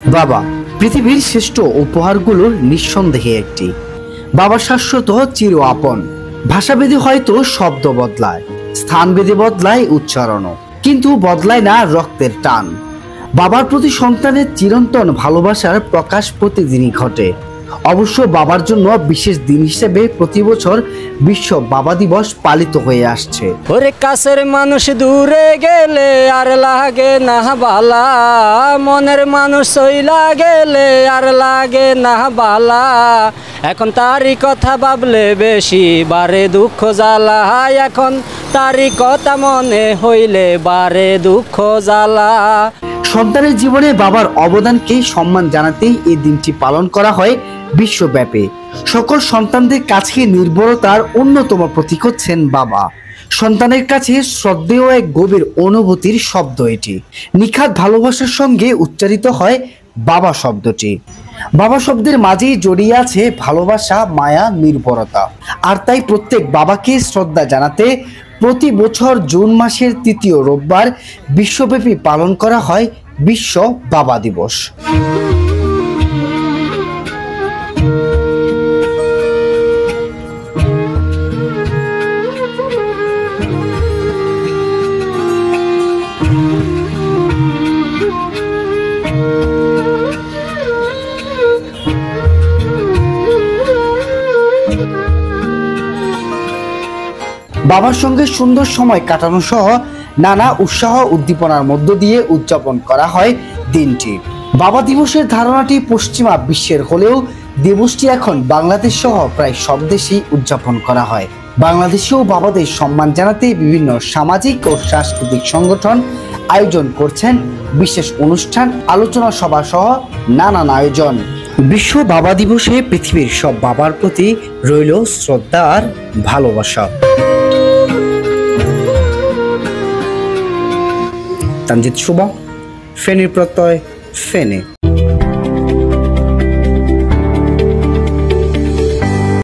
বাবা পৃথিবীর শ্রেষ্ঠ উপহারগুলোর নিঃসন্দেহে একটি। বাবা শাশ্বত চির আপন। ভাষাভেদে হয়তো শব্দ বদলায়, স্থানভেদে বদলায় উচ্চারণও, কিন্তু বদলায় না রক্তের টান। বাবার প্রতি সন্তানের চিরন্তন ভালোবাসার প্রকাশ প্রতিদিনই ঘটে। অবশ্য বাবার জন্য বিশেষ দিন হিসেবে প্রতি বছর বিশ্ব বাবা দিবস পালিত হয়ে আসছে। ওরে কাছের মানুষ দূরে গেলে আর লাগে না বালা, মনের মানুষ চইলা গেলে আর লাগে না বালা। এখন তারই কথা ভাবলে বেশি বারে দুঃখ জ্বালা, এখন তারই কথা মনে হইলে বারে দুঃখ জ্বালা। সন্তানের জীবনে বাবার অবদানকে সম্মান জানাতেই এই দিনটি পালন করা হয় বিশ্বব্যাপী। সকল সন্তানদের কাছে নির্ভরতার অন্যতম প্রতীক হচ্ছেন বাবা। সন্তানের কাছে শ্রদ্ধেয় এক গভীর অনুভূতির শব্দ এটি। নিখাদ ভালোবাসার সঙ্গে উচ্চারিত হয় বাবা শব্দটি। বাবা শব্দের মাঝেই জড়িয়ে আছে ভালোবাসা, মায়া, নির্ভরতা। আর তাই প্রত্যেক বাবাকে শ্রদ্ধা জানাতে প্রতি বছর জুন মাসের তৃতীয় রোববার বিশ্বব্যাপী পালন করা হয় বিশ্ব বাবা দিবস। বাবার সঙ্গে সুন্দর সময় কাটানো সহ নানা উৎসাহ উদ্দীপনার মধ্য দিয়ে উদযাপন করা হয় দিনটি। বাবা দিবসের ধারণাটি পশ্চিমা বিশ্বের হলেও দিবসটি এখন বাংলাদেশ সহ প্রায় সব দেশেই উদযাপন করা হয়। বাংলাদেশেও বাবাদের সম্মান জানাতে বিভিন্ন সামাজিক ও সাংস্কৃতিক সংগঠন আয়োজন করছেন বিশেষ অনুষ্ঠান, আলোচনা সভা সহ নানান আয়োজন। বিশ্ব বাবা দিবসে পৃথিবীর সব বাবার প্রতি রইল শ্রদ্ধা আর ভালোবাসা। তানজিদ শুভ, ফেনীর প্রত্যয়, ফেনী।